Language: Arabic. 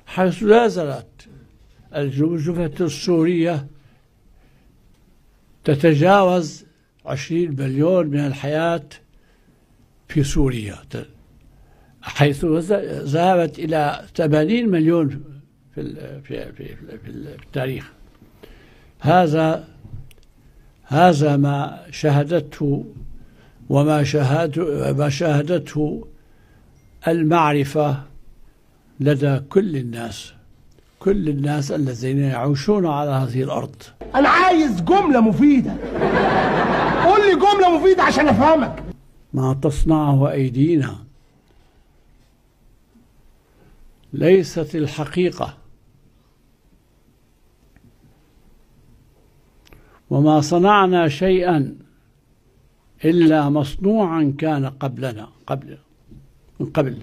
حيث لا زالت الجبهة السورية تتجاوز 20 مليون من الحياة في سوريا، حيث ذهبت إلى 80 مليون في التاريخ. هذا ما شهدته وما شاهدته المعرفة لدى كل الناس الذين يعيشون على هذه الأرض. أنا عايز جملة مفيدة، قول لي جملة مفيدة عشان أفهمك. ما تصنعه أيدينا ليست الحقيقة، وما صنعنا شيئا إلا مصنوعا كان من قبل.